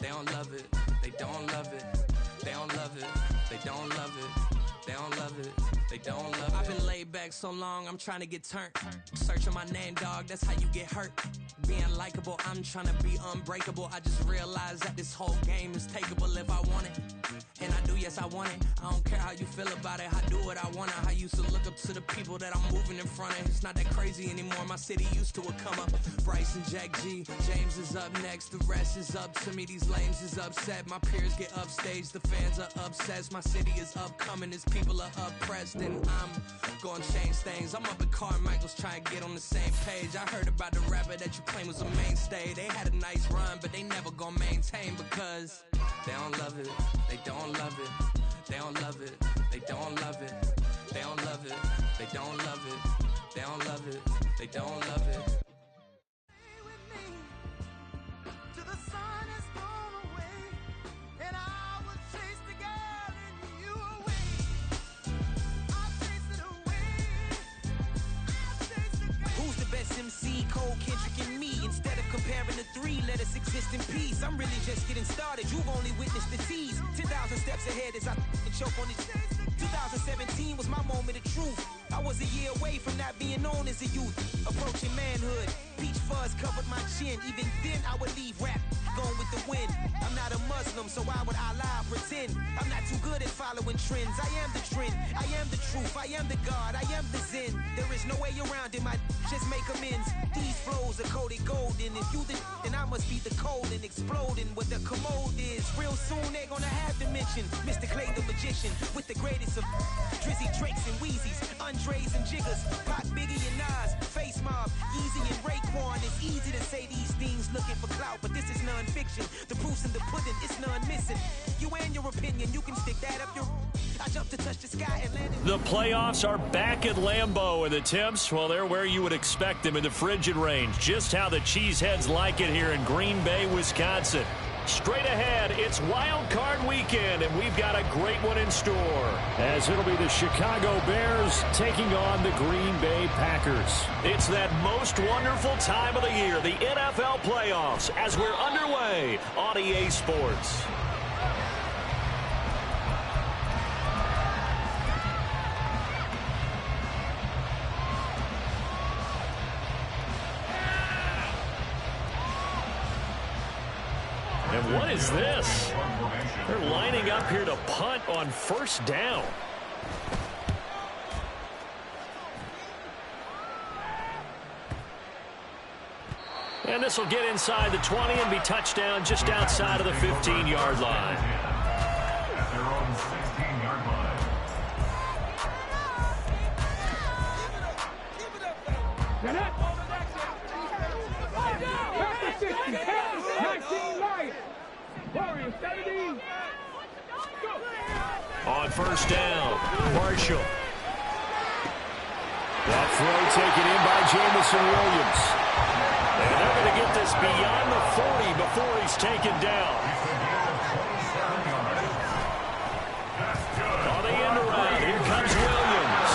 They don't love it. They don't love it. They don't love it. They don't love it. They don't love it. They don't love it. I've been laid back so long, I'm trying to get turned. Searching my name, dog, that's how you get hurt. Being likable, I'm trying to be unbreakable. I just realized that this whole game is takeable if I want it. And I do, yes, I want it. I don't care how you feel about it. I do what I want. I used to look up to the people that I'm moving in front of. It's not that crazy anymore. My city used to come up. Bryce and Jack G. James is up next. The rest is up to me. These lames is upset. My peers get upstage. The fans are obsessed. My city is upcoming. These people are oppressed. And I'm gonna change things. I'm up at Carmichael's trying to get on the same page. I heard about the rapper that you claim was a mainstay. They had a nice run, but they never gonna maintain because they don't love it. They don't love it. They don't love it. They don't love it. They don't love it. They don't love it. They don't love it. They don't love it. Stay with me till the sun has gone away, and I will chase the girl in you away. I'll chase it away. I'll chase the girl. Who's the best MC? Cole, Kendrick, and me. Instead of comparing the three, let us exist in peace. I'm really just getting started. You've only witnessed the tease. 10,000 steps ahead as I choke on this. 2017 was my moment of truth. I was a year away from not being known as a youth. Approaching manhood. Peach fuzz covered my chin. Even then I would leave rap going with the wind. I'm not a Muslim, so why would I lie or pretend? I'm not too good at following trends. I am the trend. I am the truth. I am the God. I am the Zen. There is no way around it. My just make amends. These flows are coated golden. If you the then I must be the cold and exploding what the commode is. Real soon they're gonna have to mention Mr. Clay the magician with the greatest of Drizzy, Drakes, and Wheezies, Andres and Jiggers, Pac, Biggie and Nas, Face Mob, Yeezy and Raekwon. It's easy to say these things looking for clout, but this is non-fiction. The proof's in the pudding, it's none missing. You and your opinion, you can stick that up your. I jumped to touch the sky and landed. The playoffs are back at Lambeau, and the temps, well, they're where you would expect them in the frigid range. Just how the Cheeseheads like it here in Green Bay, Wisconsin. Straight ahead, it's Wild Card Weekend, and we've got a great one in store. As it'll be the Chicago Bears taking on the Green Bay Packers. It's that most wonderful time of the year, the NFL playoffs, as we're underway on EA Sports. And what is this? They're lining up here to punt on first down. And this will get inside the 20 and be touchdown just outside of the 15-yard line. At their own 16-yard line. On first down, Marshall. That throw taken in by Jamison Williams. And they're going to get this beyond the 40 before he's taken down. On the end around, here comes Williams.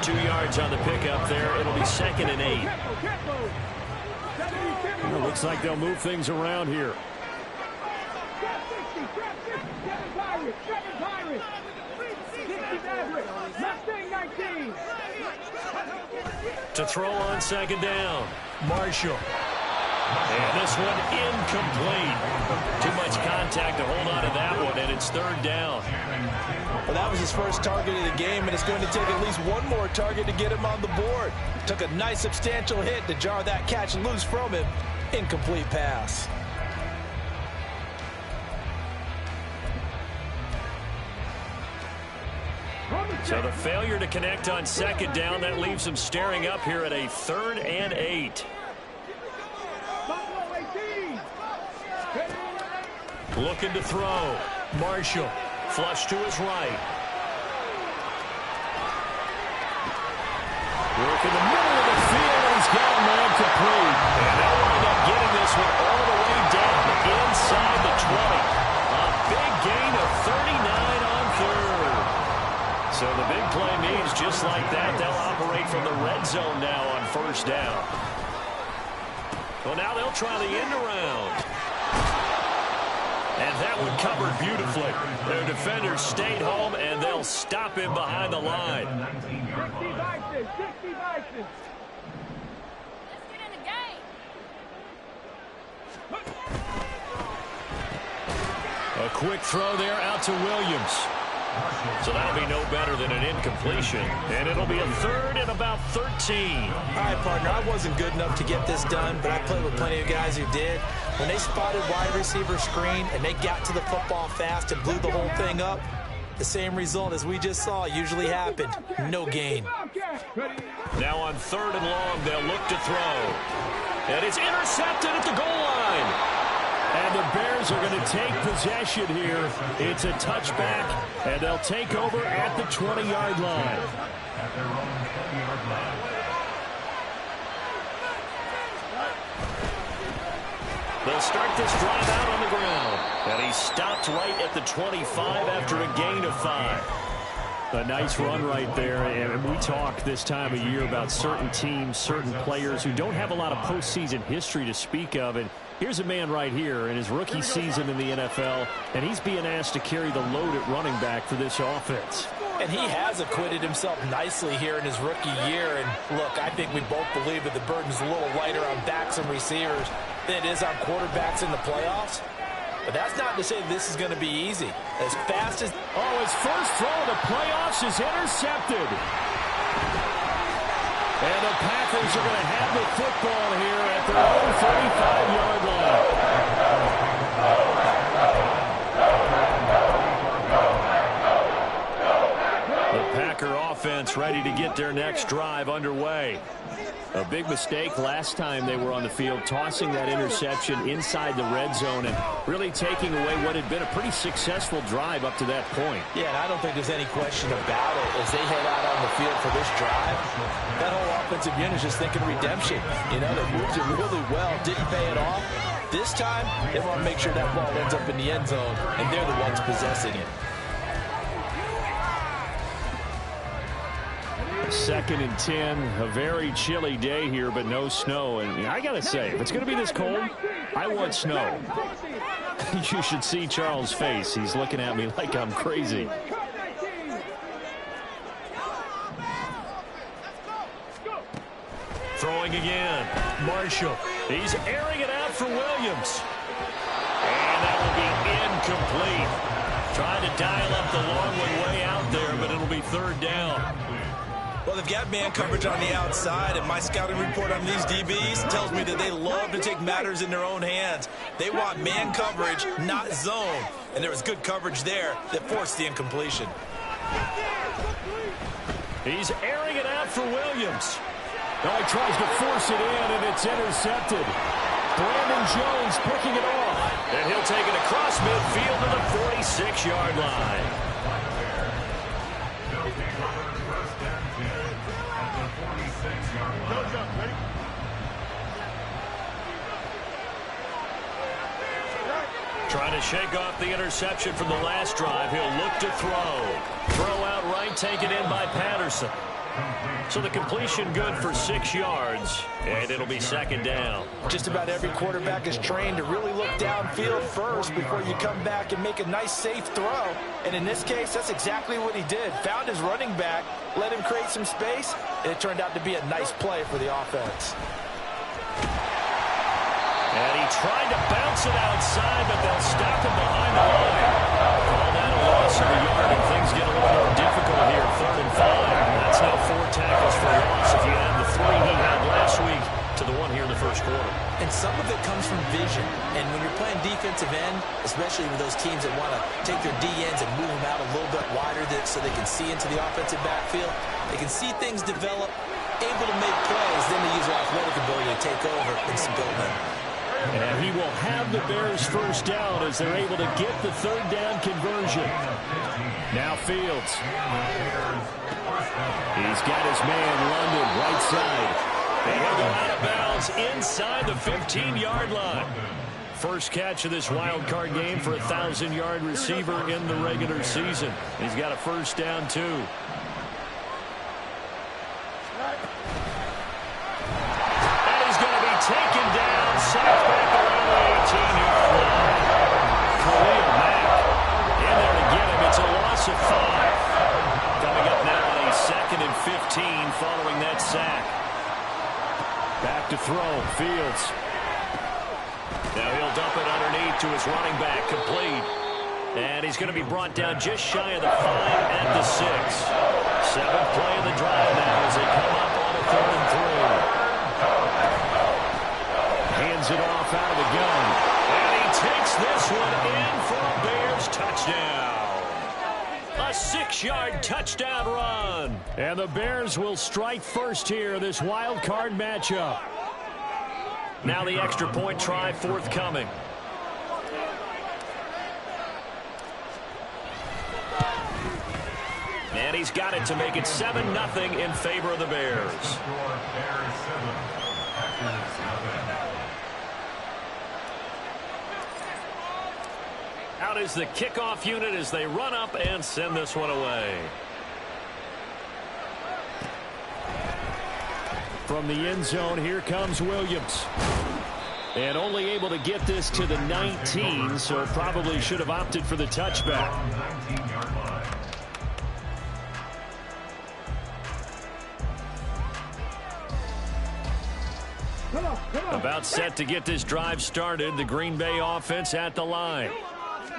2 yards on the pickup there. It'll be 2nd and 8. Well, looks like they'll move things around here. To throw on 2nd down, Marshall. And this one incomplete. Too much contact to hold on to that one, and it's 3rd down. Well, that was his first target of the game, and it's going to take at least one more target to get him on the board. Took a nice substantial hit to jar that catch loose from him. Incomplete pass. So the failure to connect on 2nd down, that leaves him staring up here at a 3rd and 8. Looking to throw. Marshall. Flush to his right. Work in the middle of the field, and he's got a man complete. And they'll wind up getting this one all the way down inside the 20. A big gain of 39 on 3rd. So the big play means just like that, they'll operate from the red zone now on first down. Well, now they'll try the end around. And that one covered beautifully. Their defenders stayed home, and they'll stop him behind the line. 60 Vikings. A quick throw there out to Williams. So that'll be no better than an incompletion. And it'll be a third and about 13. All right, partner, I wasn't good enough to get this done, but I played with plenty of guys who did. When they spotted wide receiver screen and they got to the football fast and blew the whole thing up, the same result as we just saw usually happened. No gain. Now on 3rd and long, they'll look to throw. And it's intercepted at the goal line. And the Bears are going to take possession here. It's a touchback, and they'll take over at the 20-yard line. At their own 20-yard line. They'll start this drive out on the ground. And he stopped right at the 25 after a gain of 5. A nice run right there, and we talk this time of year about certain teams, certain players who don't have a lot of postseason history to speak of, and here's a man right here in his rookie season in the NFL, and he's being asked to carry the load at running back for this offense. And he has acquitted himself nicely here in his rookie year, and look, I think we both believe that the burden's a little lighter on backs and receivers than it is on quarterbacks in the playoffs. But that's not to say this is going to be easy. As fast as... Oh, his first throw of the playoffs is intercepted. And the Packers are going to have the football here at their own 35-yard line. The Packer offense ready to get their next drive underway. A big mistake last time they were on the field, tossing that interception inside the red zone and really taking away what had been a pretty successful drive up to that point. Yeah, and I don't think there's any question about it. As they head out on the field for this drive, that whole offensive unit is just thinking redemption. You know, they moved it really well, didn't pay it off. This time, they want to make sure that ball ends up in the end zone, and they're the ones possessing it. 2nd and 10, a very chilly day here, but no snow. And I got to say, if it's going to be this cold, I want snow. You should see Charles' face. He's looking at me like I'm crazy. Throwing again. Marshall. He's airing it out for Williams. And that will be incomplete. Trying to dial up the long one way out there, but it'll be 3rd down. Well, they've got man coverage on the outside, and my scouting report on these DBs tells me that they love to take matters in their own hands. They want man coverage, not zone. And there was good coverage there that forced the incompletion. He's airing it out for Williams. Now he tries to force it in, and it's intercepted. Brandon Jones picking it off. And he'll take it across midfield to the 46-yard line. Trying to shake off the interception from the last drive. He'll look to throw. Throw out right, taken in by Patterson. So the completion good for 6 yards, and it'll be 2nd down. Just about every quarterback is trained to really look downfield first before you come back and make a nice, safe throw. And in this case, that's exactly what he did. Found his running back, let him create some space, and it turned out to be a nice play for the offense. And he tried to bounce it outside, but they'll stop him behind the line. Call that a loss of a yard, and things get a little more difficult here. 3rd and 5. That's now 4 tackles for loss if you add the 3 he had last week to the 1 here in the first quarter. And some of it comes from vision. And when you're playing defensive end, especially with those teams that want to take their D-ends and move them out a little bit wider so they can see into the offensive backfield, they can see things develop, able to make plays, then they use their athletic ability to take over and spill them. And he will have the Bears first down as they're able to get the 3rd down conversion. Now Fields. He's got his man London right side. And he'll go out of bounds inside the 15-yard line. First catch of this wild card game for a 1,000-yard receiver in the regular season. He's got a first down, too. And he's going to be taken down, sacked throw. Fields. Now he'll dump it underneath to his running back. Complete. And he's going to be brought down just shy of the 5 at the 6. 7th play of the drive now as they come up on a 3rd and 3. Hands it off out of the gun. And he takes this one in for a Bears touchdown. A 6-yard touchdown run. And the Bears will strike first here in this wild card matchup. Now the extra point try forthcoming. And he's got it to make it 7-0 in favor of the Bears. Out is the kickoff unit as they run up and send this one away. From the end zone, here comes Williams. And only able to get this to the 19, so probably should have opted for the touchback. About set to get this drive started, the Green Bay offense at the line.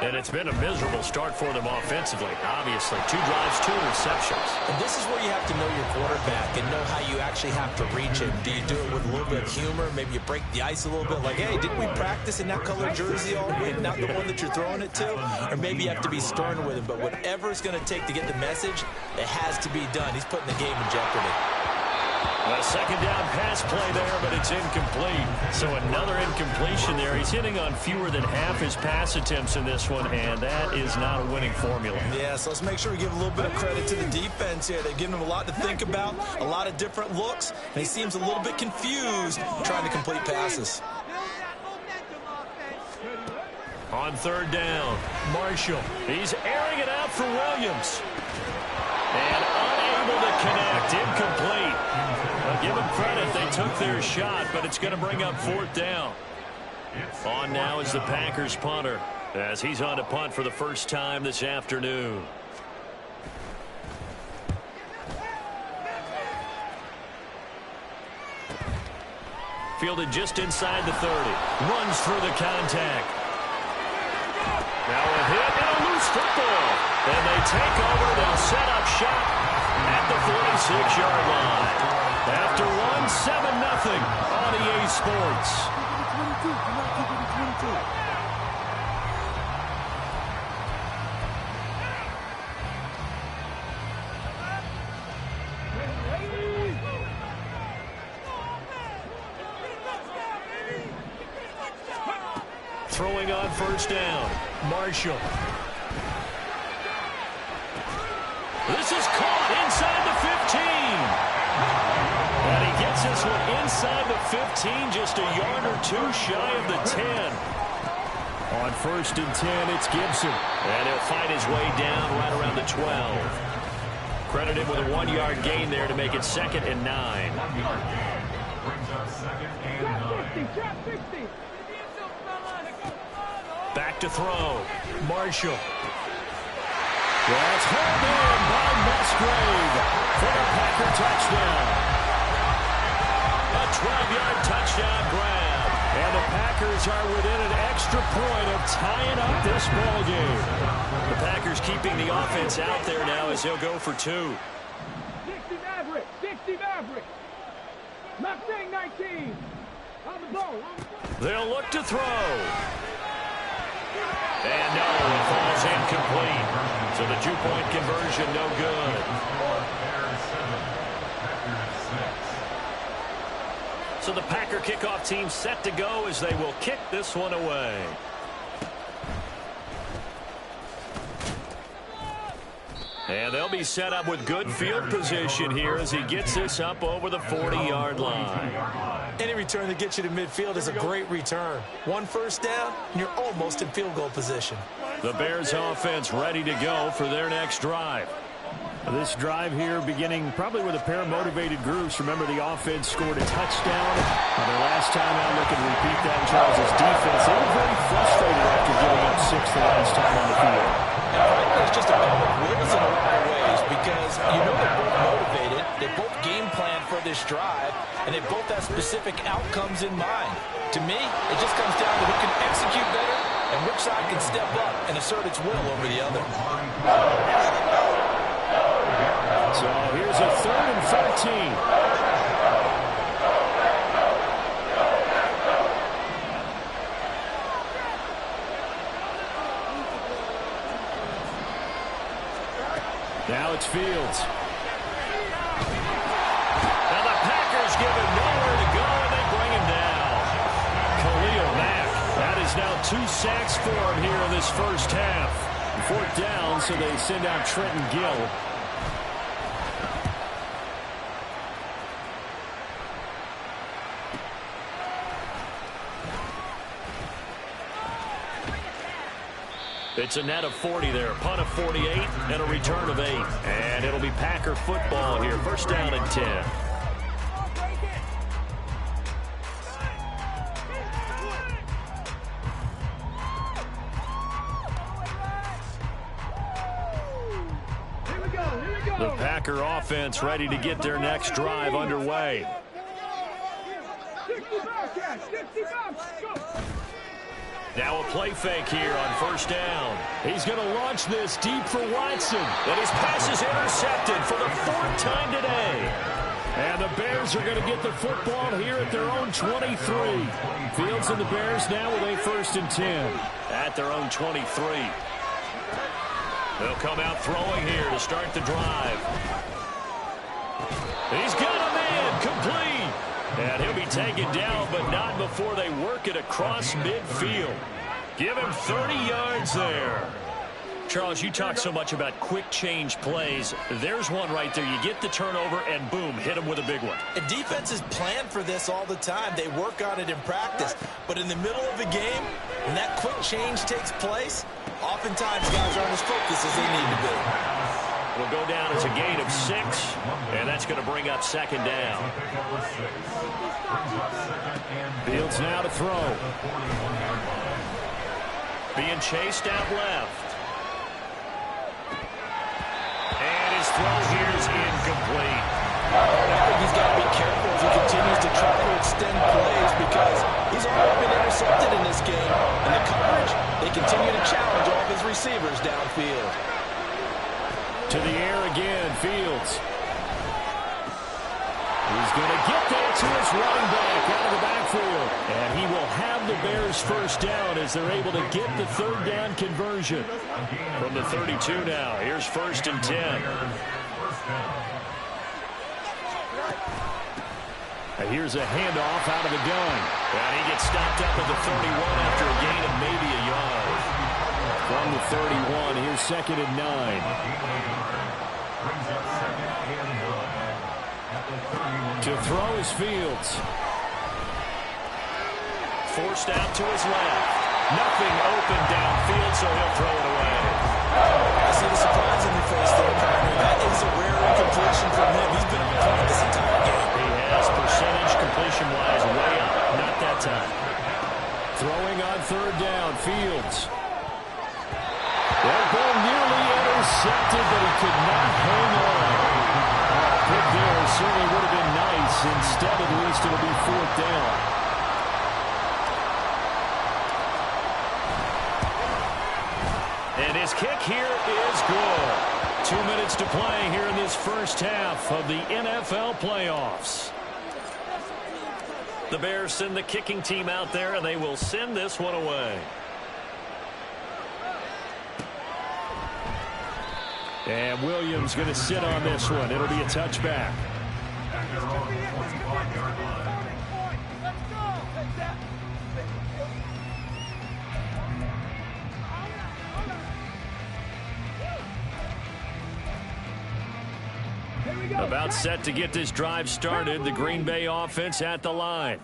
And it's been a miserable start for them offensively, obviously. 2 drives, 2 interceptions. And this is where you have to know your quarterback and know how you actually have to reach him. Do you do it with a little bit of humor? Maybe you break the ice a little bit, like, hey, didn't we practice in that color jersey all week, not the one that you're throwing it to? Or maybe you have to be stern with him. But whatever it's going to take to get the message, it has to be done. He's putting the game in jeopardy. A second down pass play there, but it's incomplete. So another incompletion there. He's hitting on fewer than half his pass attempts in this one, and that is not a winning formula. Yeah, so let's make sure we give a little bit of credit to the defense here. They've given him a lot to think about, a lot of different looks, and he seems a little bit confused trying to complete passes. On 3rd down, Marshall. He's airing it out for Williams. And unable to connect, incomplete. Well, give them credit, they took their shot, but it's going to bring up 4th down. On now is the Packers punter, as he's on to punt for the first time this afternoon. Fielded just inside the 30. Runs through the contact. Now a hit and a loose football. And they take over. They'll set up shop at the 46-yard line. After one, 7-0 on EA Sports. Throwing on 1st down, Marshall. This is caught inside the 15. And he gets this one inside the 15, just a yard or 2 shy of the 10. On 1st and 10, it's Gibson. And he'll fight his way down right around the 12. Credit him with a 1-yard gain there to make it 2nd and 9. 1-yard gain brings up 2nd and 9. Back to throw. Marshall. That's held in by Musgrave for the Packer touchdown. A 12-yard touchdown grab. And the Packers are within an extra point of tying up this ball game. The Packers keeping the offense out there now as they'll go for 2. 60 Maverick. 60 Maverick. Mustang 19. On the ball. They'll look to throw. And no, it falls incomplete. So the 2-point conversion no good. So the Packer kickoff team set to go as they will kick this one away. And they'll be set up with good field position here as he gets this up over the 40-yard line. Any return that gets you to midfield is a great return. 1 first down, and you're almost in field goal position. The Bears offense ready to go for their next drive. This drive here beginning probably with a pair of motivated groups. Remember, the offense scored a touchdown. Their last time out, looking to repeat that in Charles' defense. They were very frustrated after giving up 6 the last time on the field. And frankly, it's just a public witness in a lot of ways because you know they're both motivated. They both game plan for this drive, and they both have specific outcomes in mind. To me, it just comes down to who can execute better and which side can step up and assert its will over the other. So here's a 3rd and 13. Now it's Fields. Now the Packers give him nowhere to go, and they bring him down. Khalil Mack. That is now 2 sacks for him here in this first half. 4th down, so they send out Trenton Gill. It's a net of 40 there. Punt of 48 and a return of 8. And it'll be Packer football here. 1st down and 10. The Packer offense ready to get their next drive underway. Now a play fake here on 1st down. He's going to launch this deep for Watson. And his pass is intercepted for the 4th time today. And the Bears are going to get the football here at their own 23. Fields and the Bears now with a 1st and 10. At their own 23. They'll come out throwing here to start the drive. He's got a man complete. And he'll be taken down, but not before they work it across midfield. Give him 30 yards there. Charles, you talk so much about quick change plays. There's one right there. You get the turnover, and boom, hit him with a big one. And defenses plan for this all the time. They work on it in practice. But in the middle of the game, when that quick change takes place, oftentimes guys aren't as focused as they need to be. Will go down as a gain of 6, and that's going to bring up 2nd down. Fields now to throw. Being chased out left. And his throw here is incomplete. I think he's got to be careful as he continues to try to extend plays because he's already been intercepted in this game. And the coverage, they continue to challenge all of his receivers downfield. To the air again, Fields. He's going to get that to his running back out of the backfield. And he will have the Bears 1st down as they're able to get the 3rd down conversion. From the 32 now, here's 1st and 10. And here's a handoff out of the gun. And he gets stopped up at the 31 after a gain of maybe a yard. From the 31, here's 2nd and 9. To throw is Fields. Forced out to his left. Nothing open downfield, so he'll throw it away. I see the surprise in your face there, partner. That is a rare incompletion from him. He's been on point this entire game. He has percentage completion-wise way up. Not that time. Throwing on 3rd down, Fields. That ball nearly intercepted, but he could not hang on. Pick there certainly would have been nice. Instead, at least, it'll be 4th down. And his kick here is good. 2 minutes to play here in this first half of the NFL playoffs. The Bears send the kicking team out there, and they will send this one away. And Williams going to sit on this one. It'll be a touchback. About set to get this drive started. The Green Bay offense at the line.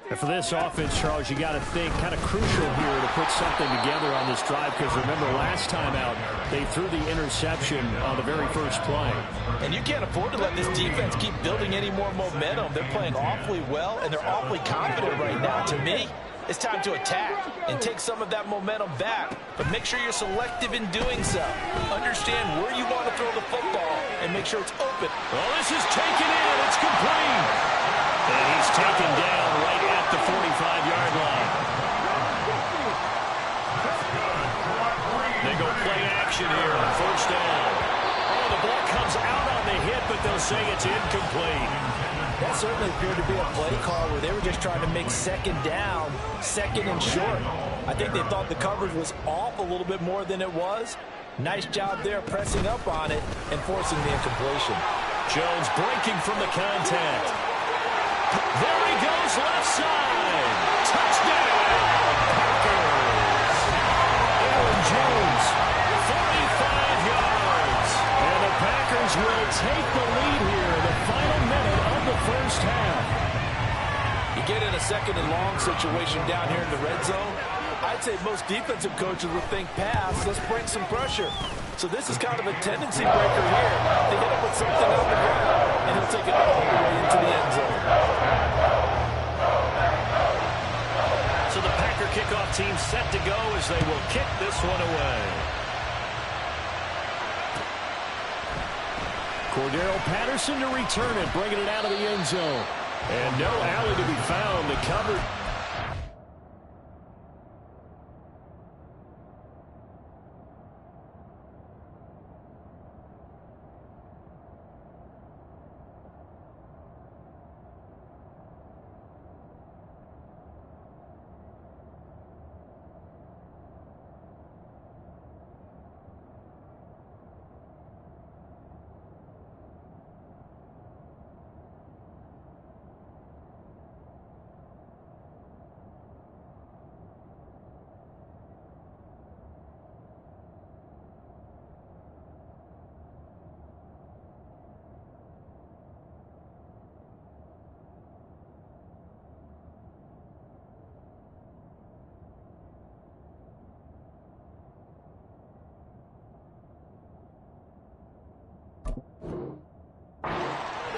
And for this offense, Charles, you got to think kind of crucial here to put something together on this drive because remember last time out they threw the interception on the very first play. And you can't afford to let this defense keep building any more momentum. They're playing awfully well and they're awfully confident right now. To me, it's time to attack and take some of that momentum back. But make sure you're selective in doing so. Understand where you want to throw the football and make sure it's open. Well, this is taken in. It's complete. And he's taken down right at the 45-yard line. They go play action here on first down. Oh, the ball comes out on the hit, but they'll say it's incomplete. That certainly appeared to be a play call where they were just trying to make second down, second and short. I think they thought the coverage was off a little bit more than it was. Nice job there pressing up on it and forcing the incompletion. Jones breaking from the contact. There he goes, left side. Touchdown, Packers. Aaron Jones, 45 yards. And the Packers will take the lead here in the final minute of the first half. You get in a second and long situation down here in the red zone, I'd say most defensive coaches would think pass, let's bring some pressure. So this is kind of a tendency breaker here. They hit him with something on the ground, and he'll take it all the way into the end zone. So the Packer kickoff team set to go as they will kick this one away. Cordero Patterson to return it, bringing it out of the end zone. And no alley to be found. The cover.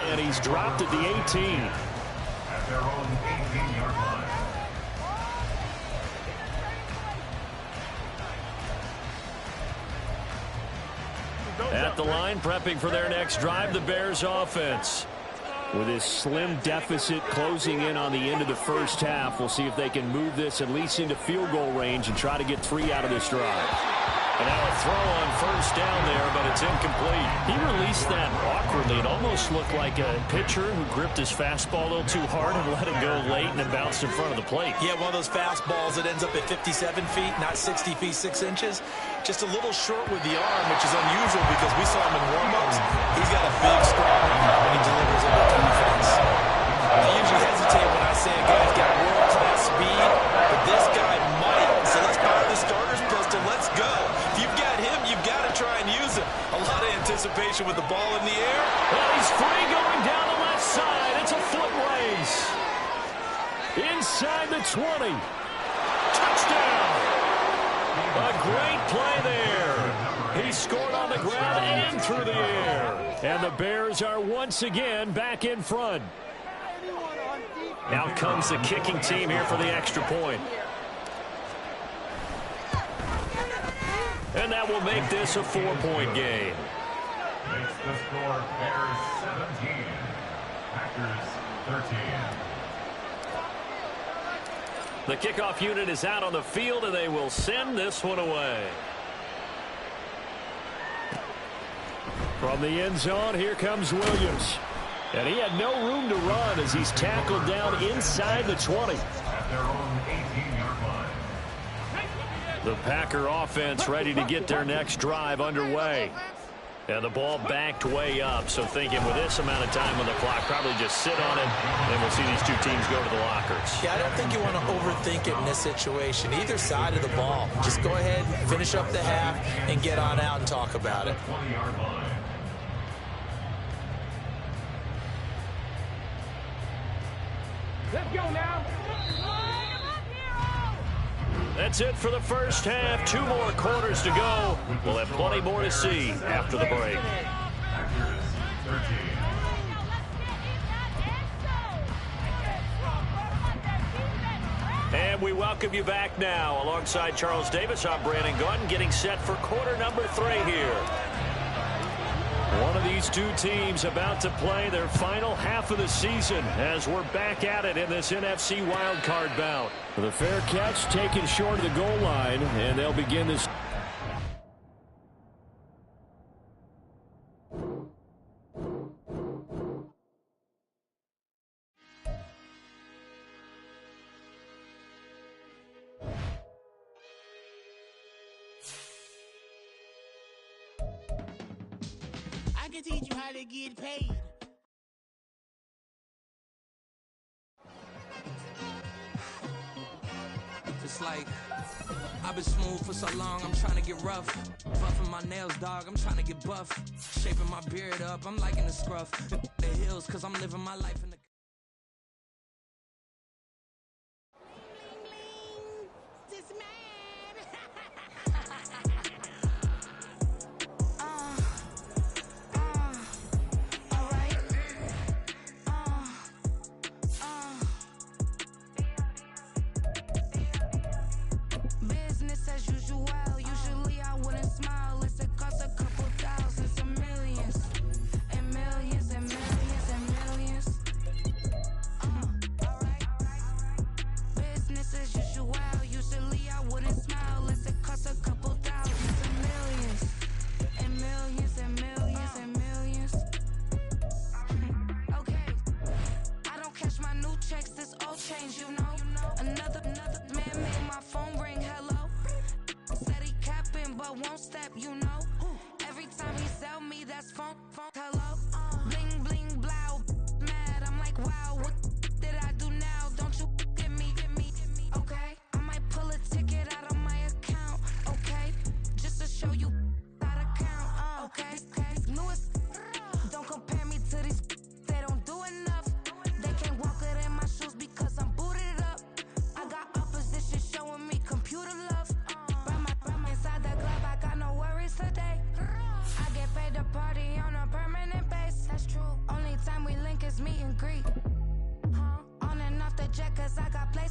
And he's dropped at the 18. At their own 18-yard line. At the line, prepping for their next drive, the Bears offense. With this slim deficit closing in on the end of the first half, we'll see if they can move this at least into field goal range and try to get 3 out of this drive. And now a throw on first down there, but it's incomplete. He released that awkwardly. It almost looked like a pitcher who gripped his fastball a little too hard and let it go late and it bounced in front of the plate. Yeah, one of those fastballs that ends up at 57 feet, not 60 feet, 6 inches. Just a little short with the arm, which is unusual because we saw him in warm-ups. He's got a big, strong arm when he delivers it with defense. I usually hesitate when I say a guy's got world-class speed, but this guy might. So let's fire the starter's pistol. Let's go. If you've got him, you've got to try and use him. A lot of anticipation with the ball in the air. Well, he's free going down the left side. It's a foot race. Inside the 20. Touchdown. A great play there. He scored on the ground and through the air. And the Bears are once again back in front. Now comes the kicking team here for the extra point. And that will make this a 4-point game. Makes the score Bears 17, Packers 13. The kickoff unit is out on the field, and they will send this one away. From the end zone, here comes Williams. And he had no room to run as he's tackled down inside the 20. At their own 18-yard line. The Packer offense ready to get their next drive underway. And the ball backed way up, so thinking with this amount of time on the clock, probably just sit on it, and we'll see these two teams go to the lockers. Yeah, I don't think you want to overthink it in this situation. Either side of the ball. Just go ahead, finish up the half, and get on out and talk about it. 20-yard line. Let's go now. That's it for the first half. 2 more quarters to go. We'll have plenty more to see after the break. Packers 13. And we welcome you back now. Alongside Charles Davis, I'm Brandon Gaudin, getting set for quarter number 3 here. One of these two teams about to play their final half of the season as we're back at it in this NFC wildcard bout. The fair catch taken short of the goal line, and they'll begin this. I can teach you how to get paid. It's like I've been smooth for so long, I'm trying to get rough. Buffing my nails, dog, I'm trying to get buff. Shaping my beard up, I'm liking the scruff. The hills, cause I'm living my life in the... This man. Business as usual. Usually I wouldn't smile. It's a cost a couple thousands and millions. And millions and millions and millions. Alright. Business as usual. Usually I wouldn't smile. It's a cost a couple thousands and millions. And millions and millions and millions. Okay. I don't cash my new checks. This old change, you know. Another man made my phone ring. Hello. Said he capping, but won't step, you know. Every time he sell me, that's phone. Hello. Bling, bling, blow. Mad, I'm like, wow, what did I do now? Don't you get me. Okay. I might pull a ticket out of my account. Okay. Just to show you how to count. Okay. Newest. Don't compare me to these. They don't do enough. They can't walk it in my shoes because I'm booted up. I got opposition showing me computer love. From inside the club, I got no worries today. I get paid to party on a permanent base. That's true. Only time we link is meet and greet. On and off the jet, cause I got play